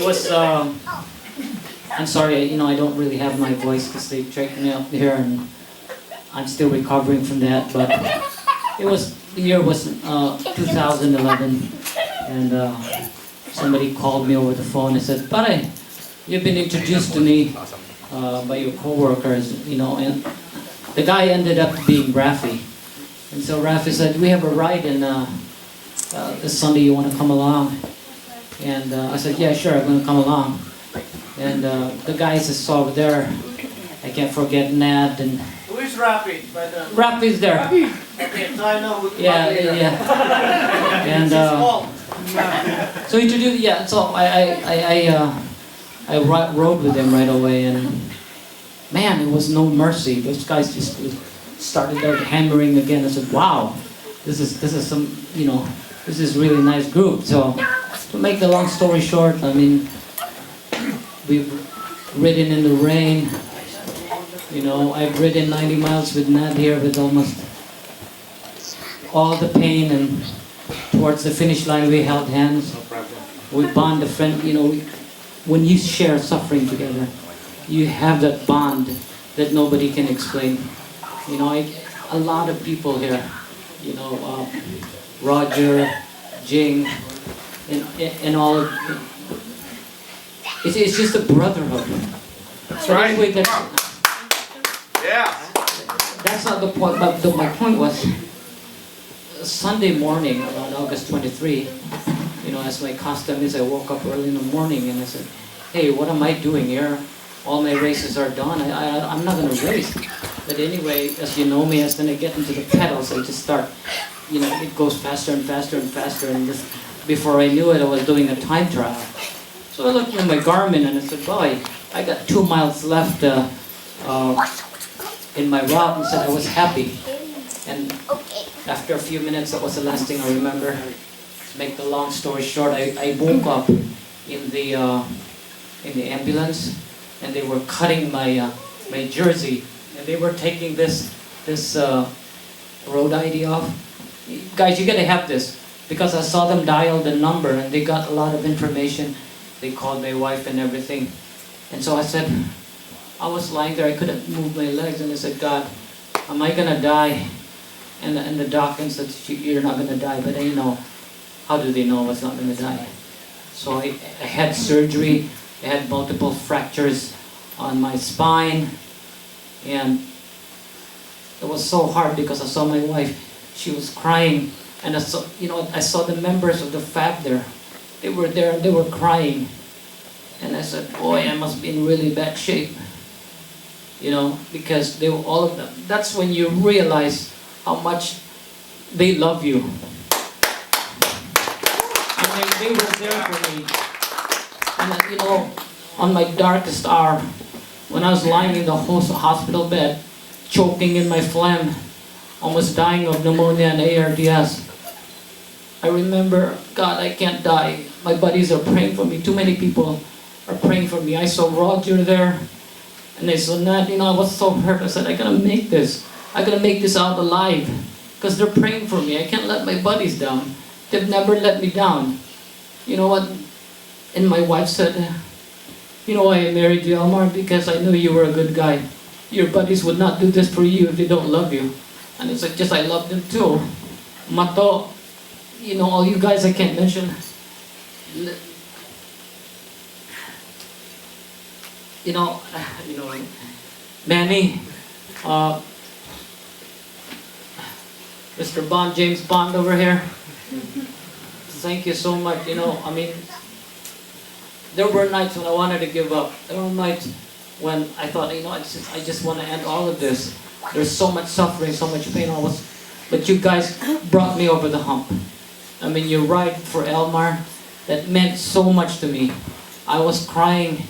was. I'm sorry, I don't really have my voice because they checked me out here, and I'm still recovering from that. But the year was 2011, and somebody called me over the phone and said, "Pare, you've been introduced to me by your coworkers, and the guy ended up being Rafi. And so Rafi said, we have a ride in this Sunday, you want to come along?" And I said, "Yeah, sure, I'm going to come along." And the guys I saw over there, I can't forget Nat and... Who is Rafi? Rafi's there. Okay, so I know who Yeah. And so introduced, so I rode with him right away, and man, it was no mercy. Those guys just started out hammering again. I said, "Wow, this is some, this is really nice group." So to make the long story short, I mean, we've ridden in the rain. I've ridden 90 miles with Nat here with almost all the pain, and towards the finish line we held hands. We bond a friend, when you share suffering together, you have that bond that nobody can explain. A lot of people here, Roger, Jing, and all. It's just a brotherhood. That's right. Anyway, Yeah. that's not the point. But my point was, Sunday morning, around August 23, as my custom is, I woke up early in the morning and I said, "Hey, what am I doing here? All my races are done. I'm not going to race." But anyway, as you know me, as when I get into the pedals, I just start, it goes faster and faster and faster. And just before I knew it, I was doing a time trial. So I looked at my Garmin and I said, "Boy, I got 2 miles left in my route," and said I was happy. And after a few minutes, that was the last thing I remember. To make the long story short, I woke up in the ambulance, and they were cutting my jersey, and they were taking this road ID off. Guys, you gotta have this, because I saw them dial the number, and they got a lot of information. They called my wife and everything, and so I said, I was lying there, I couldn't move my legs, and I said, "God, am I gonna die?" And the doctor said, "You're not gonna die," but how do they know I was not gonna die? So I had surgery. I had multiple fractures on my spine, and it was so hard because I saw my wife. She was crying, and I saw the members of the FAB there. They were there and they were crying, and I said, "Boy, I must be in really bad shape." Because they were all of them. That's when you realize how much they love you. I mean, they were there for me. And on my darkest hour, when I was lying in the hospital bed, choking in my phlegm, almost dying of pneumonia and ARDS, I remember, God, I can't die. My buddies are praying for me. Too many people are praying for me. I saw Roger there, and they said, "Nat, I was so hurt." I said, "I gotta make this. I gotta make this out alive, because they're praying for me. I can't let my buddies down. They've never let me down." You know what? And my wife said, "I married you, Elmar, because I knew you were a good guy. Your buddies would not do this for you if they don't love you." And it's like, I love them too. Mato, all you guys I can't mention. Manny, Mr. Bond, James Bond over here. Thank you so much. There were nights when I wanted to give up. There were nights when I thought, I just want to end all of this. There's so much suffering, so much pain. But you guys brought me over the hump. Your ride for Elmar, that meant so much to me. I was crying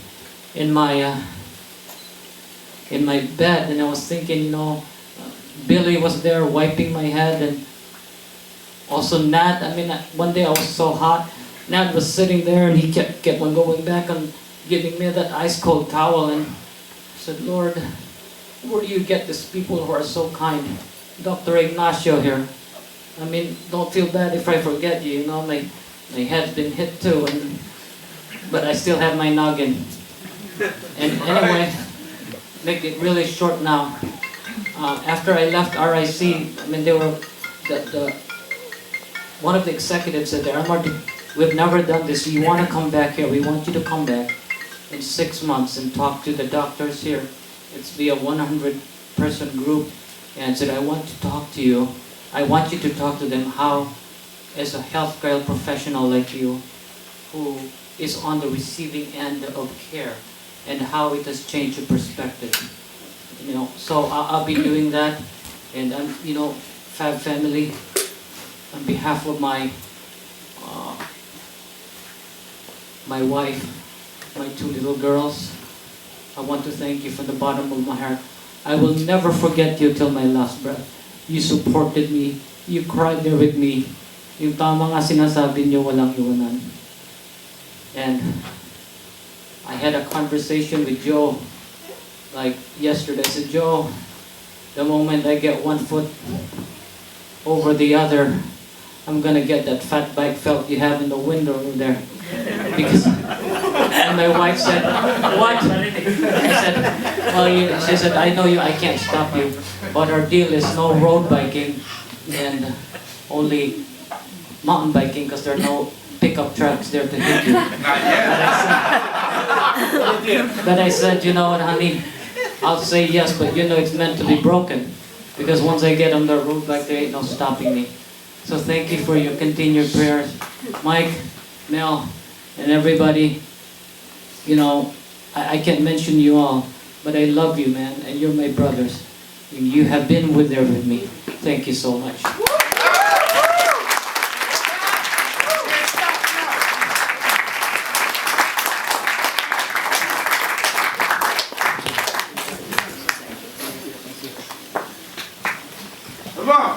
in my bed, and I was thinking, Billy was there wiping my head, and also Nat. One day I was so hot, Nat was sitting there, and he kept on going back and giving me that ice cold towel, and I said, "Lord, where do you get these people who are so kind?" Dr. Ignacio here. Don't feel bad if I forget you. My head's been hit too, and but I still have my noggin. And anyway, make it really short now. After I left RIC, I mean, they were one of the executives said, "Elmar, we've never done this. You want to come back here? We want you to come back in 6 months and talk to the doctors here. It's be a 100-person group." And said, "I want to talk to you. I want you to talk to them how, as a healthcare professional like you, who is on the receiving end of care, and how it has changed your perspective." So I'll be doing that, and Fab family, on behalf of my wife, my 2 little girls, I want to thank you from the bottom of my heart. I will never forget you till my last breath. You supported me. You cried there with me. Yung tama nga sinasabi niyo, walang iwanan. And I had a conversation with Joe like yesterday. I said, "Joe, the moment I get one foot over the other, I'm gonna get that fat bike felt you have in the window over there." Because, and my wife said, "What?" I said, "Well, she said, I know you, I can't stop you, but our deal is no road biking and only mountain biking because there are no pickup trucks there to hit you." But I said, "You know what, honey? I'll say yes, but it's meant to be broken. Because once I get on the road bike, there ain't no stopping me." So thank you for your continued prayers. Mike, Mel, and everybody. I can't mention you all, but I love you, man, and you're my brothers. You have been there with me. Thank you so much. Come on.